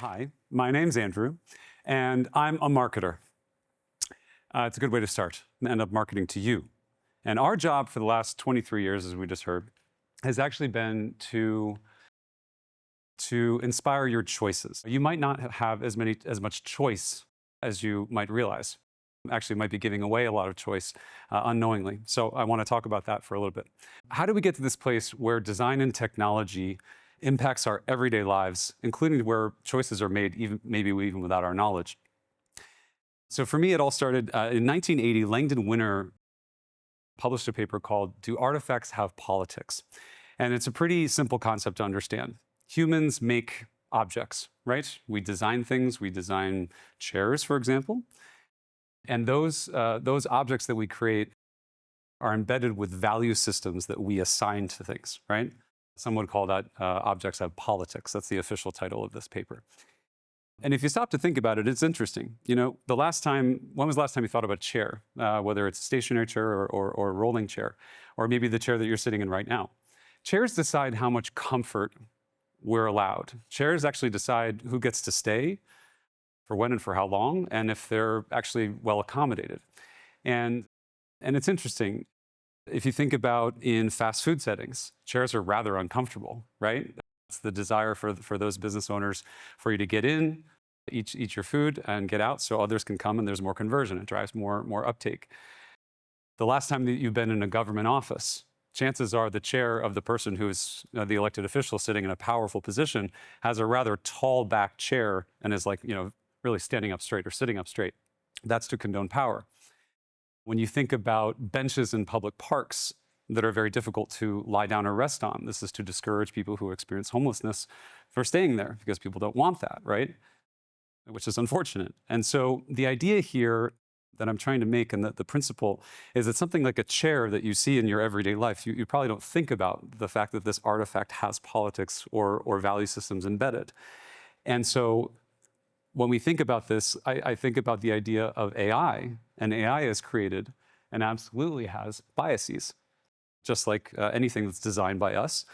Hi, my name's Andrew, and I'm a marketer. It's a good way to start and end up marketing to you. And our job for the last 23 years, as we just heard, has actually been to inspire your choices. You might not have as much choice as you might realize. Actually, might be giving away a lot of choice unknowingly. So I want to talk about that for a little bit. How do we get to this place where design and technology impacts our everyday lives, including where choices are made, maybe even without our knowledge? So for me, it all started in 1980. Langdon Winner published a paper called "Do Artifacts Have Politics?" And it's a pretty simple concept to understand. Humans make objects, right? We design things. We design chairs, for example. And those objects that we create are embedded with value systems that we assign to things, right? Some would call that objects have politics. That's the official title of this paper. And if you stop to think about it, it's interesting. You know, when was the last time you thought about a chair, whether it's a stationary chair or a rolling chair, or maybe the chair that you're sitting in right now? Chairs decide how much comfort we're allowed. Chairs actually decide who gets to stay, for when and for how long, and if they're actually well accommodated. And it's interesting, if you think about in fast food settings, chairs are rather uncomfortable, right? It's the desire for those business owners for you to get in, eat your food, and get out so others can come and there's more conversion. It drives more uptake. The last time that you've been in a government office, chances are the chair of the person who is the elected official sitting in a powerful position has a rather tall back chair and is really standing up straight or sitting up straight. That's to condone power. When you think about benches in public parks that are very difficult to lie down or rest on, this is to discourage people who experience homelessness for staying there because people don't want that, right? Which is unfortunate. And so the idea here that I'm trying to make and the principle is that something like a chair that you see in your everyday life, you probably don't think about the fact that this artifact has politics or value systems embedded. And so when we think about this, I think about the idea of AI, and AI is created and absolutely has biases. Just like anything that's designed by us,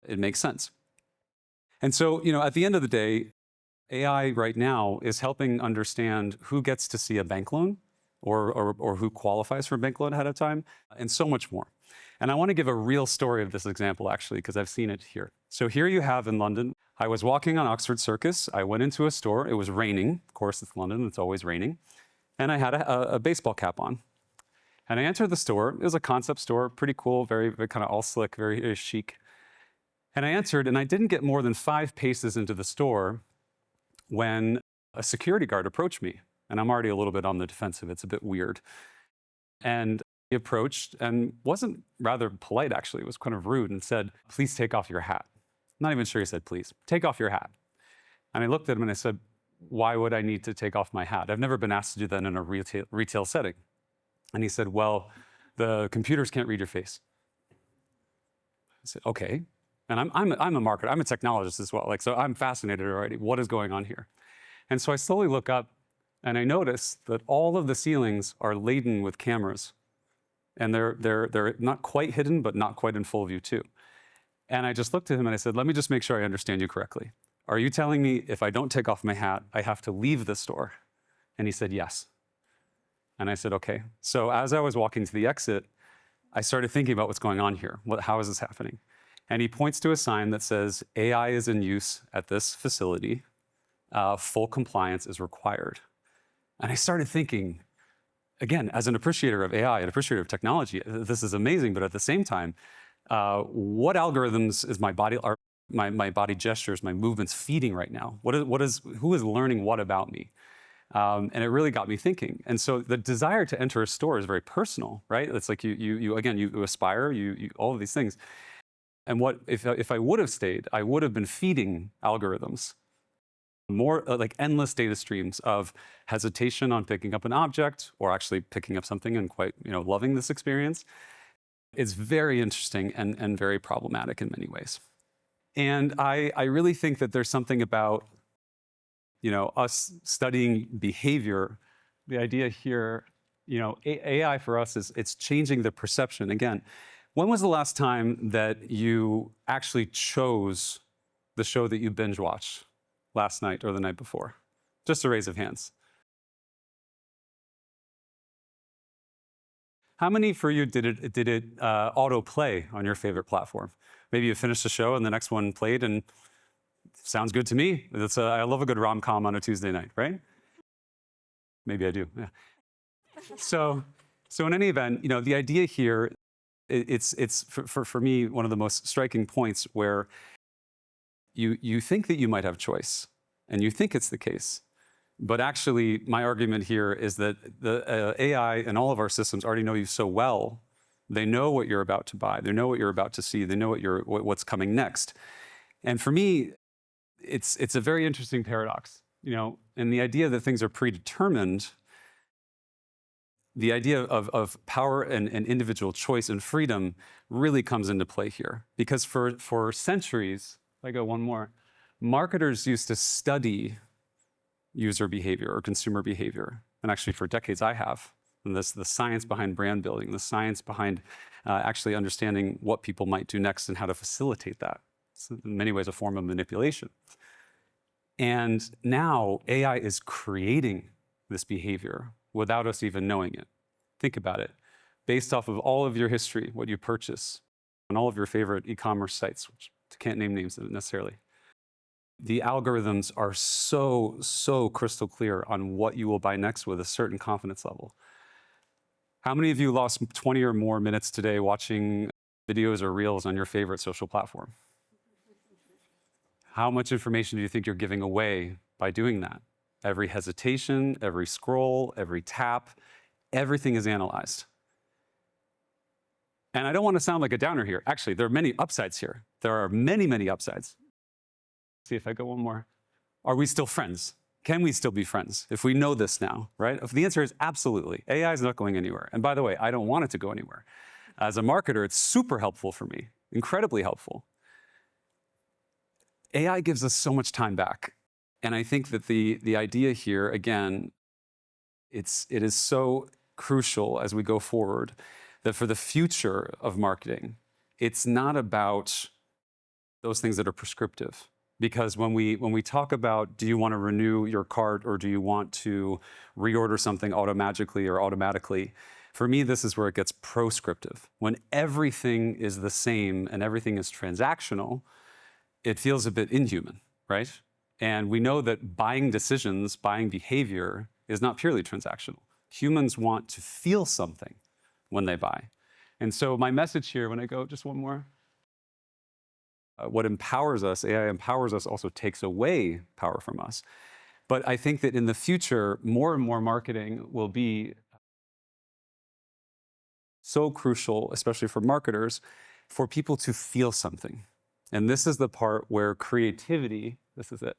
it makes sense. And so, at the end of the day, AI right now is helping understand who gets to see a bank loan or who qualifies for a bank loan ahead of time, and so much more. And I want to give a real story of this example, actually, because I've seen it here. So here you have in London, I was walking on Oxford Circus. I went into a store. It was raining. Of course, it's London. It's always raining. And I had a baseball cap on. And I entered the store. It was a concept store, pretty cool, very kind of all slick, very chic. And I entered, and I didn't get more than 5 paces into the store when a security guard approached me. And I'm already a little bit on the defensive. It's a bit weird. And he approached and wasn't rather polite, actually. It was kind of rude and said, "Please take off your hat." Not even sure he said please. "Take off your hat." And I looked at him and I said, "Why would I need to take off my hat? I've never been asked to do that in a retail setting." And he said, "Well, the computers can't read your face." I said, "Okay." And I'm a marketer. I'm a technologist as well. So I'm fascinated already. What is going on here? And so I slowly look up and I notice that all of the ceilings are laden with cameras. And they're not quite hidden, but not quite in full view too. And I just looked at him and I said, "Let me just make sure I understand you correctly. Are you telling me if I don't take off my hat, I have to leave the store?" And he said, "Yes." And I said, "Okay." So as I was walking to the exit, I started thinking about what's going on here. How is this happening? And he points to a sign that says, "AI is in use at this facility. Full compliance is required." And I started thinking, again, as an appreciator of AI, an appreciator of technology, this is amazing. But at the same time, what algorithms is my body gestures, my movements feeding right now? Who is learning what about me? And it really got me thinking. And so the desire to enter a store is very personal, right? It's like you aspire, all of these things. And if I would have stayed, I would have been feeding algorithms more like endless data streams of hesitation on picking up an object or actually picking up something and quite loving this experience. It's very interesting and very problematic in many ways. And I really think that there's something about us studying behavior. The idea here, AI for us it's changing the perception. Again, when was the last time that you actually chose the show that you binge watched? last night or the night before? Just a raise of hands. How many for you did it autoplay on your favorite platform? Maybe you finished the show and the next one played and sounds good to me. I love a good rom-com on a Tuesday night, right? Maybe I do, yeah. So in any event, the idea here, it's for me, one of the most striking points where you think that you might have choice and you think it's the case. But actually, my argument here is that the AI and all of our systems already know you so well. They know what you're about to buy. They know what you're about to see. They know what's coming next. And for me, it's a very interesting paradox, and the idea that things are predetermined. The idea of power and individual choice and freedom really comes into play here. Because for centuries, if I go one more, marketers used to study user behavior or consumer behavior. And actually for decades I have. And the science behind brand building, the science behind actually understanding what people might do next and how to facilitate that. It's in many ways a form of manipulation. And now AI is creating this behavior without us even knowing it. Think about it. Based off of all of your history, what you purchase, and all of your favorite e-commerce sites, which I can't name names necessarily. The algorithms are so crystal clear on what you will buy next with a certain confidence level. How many of you lost 20 or more minutes today watching videos or reels on your favorite social platform? How much information do you think you're giving away by doing that? Every hesitation, every scroll, every tap, everything is analyzed. And I don't want to sound like a downer here. Actually, there are many upsides here. There are many upsides. See if I go one more. Are we still friends? Can we still be friends if we know this now, right? If the answer is absolutely. AI is not going anywhere. And by the way, I don't want it to go anywhere. As a marketer, it's super helpful for me, incredibly helpful. AI gives us so much time back. And I think that the idea here, again, it is so crucial as we go forward that for the future of marketing, it's not about those things that are prescriptive. Because when we talk about, do you want to renew your cart or do you want to reorder something automagically or automatically? For me, this is where it gets proscriptive. When everything is the same and everything is transactional, it feels a bit inhuman, right? And we know that buying decisions, buying behavior is not purely transactional. Humans want to feel something when they buy. And so my message here, when I go, just one more, what empowers us, AI empowers us, also takes away power from us. But I think that in the future, more and more marketing will be so crucial, especially for marketers, for people to feel something. And this is the part where creativity, this is it,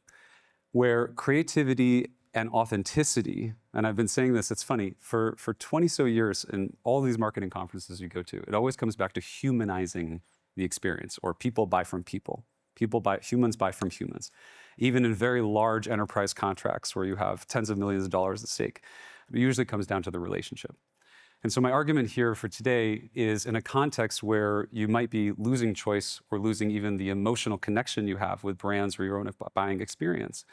where creativity and authenticity, and I've been saying this, it's funny, for 20 so years in all these marketing conferences you go to, it always comes back to humanizing the experience, or people buy from people. Humans buy from humans. Even in very large enterprise contracts where you have tens of millions of dollars at stake, it usually comes down to the relationship. And so my argument here for today is in a context where you might be losing choice or losing even the emotional connection you have with brands or your own buying experience.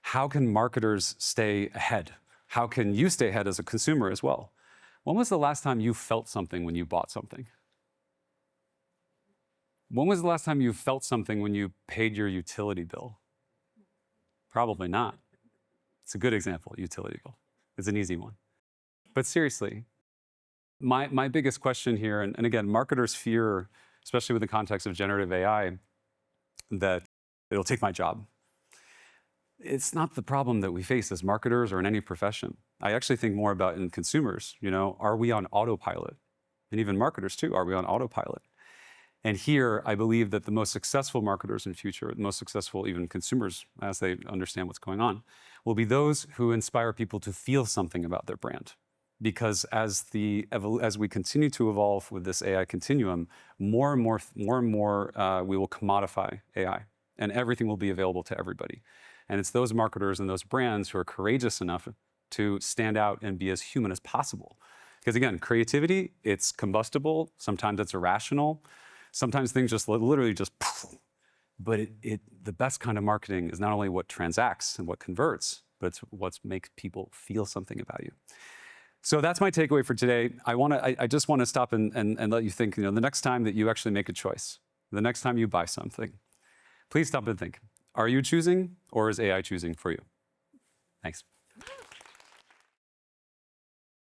How can marketers stay ahead? How can you stay ahead as a consumer as well? When was the last time you felt something when you bought something? When was the last time you felt something when you paid your utility bill? Probably not. It's a good example, utility bill. It's an easy one. But seriously, my biggest question here, and again, marketers fear, especially with the context of generative AI, that it'll take my job. It's not the problem that we face as marketers or in any profession. I actually think more about in consumers, are we on autopilot? And even marketers too, are we on autopilot? And here, I believe that the most successful marketers in the future, the most successful even consumers, as they understand what's going on, will be those who inspire people to feel something about their brand. Because as we continue to evolve with this AI continuum, more and more we will commodify AI, and everything will be available to everybody. And it's those marketers and those brands who are courageous enough to stand out and be as human as possible. Because again, creativity, it's combustible, sometimes it's irrational. Sometimes things just literally just, But the best kind of marketing is not only what transacts and what converts, but it's what makes people feel something about you. So that's my takeaway for today. I just want to stop and let you think, the next time that you actually make a choice, the next time you buy something, please stop and think, are you choosing or is AI choosing for you? Thanks.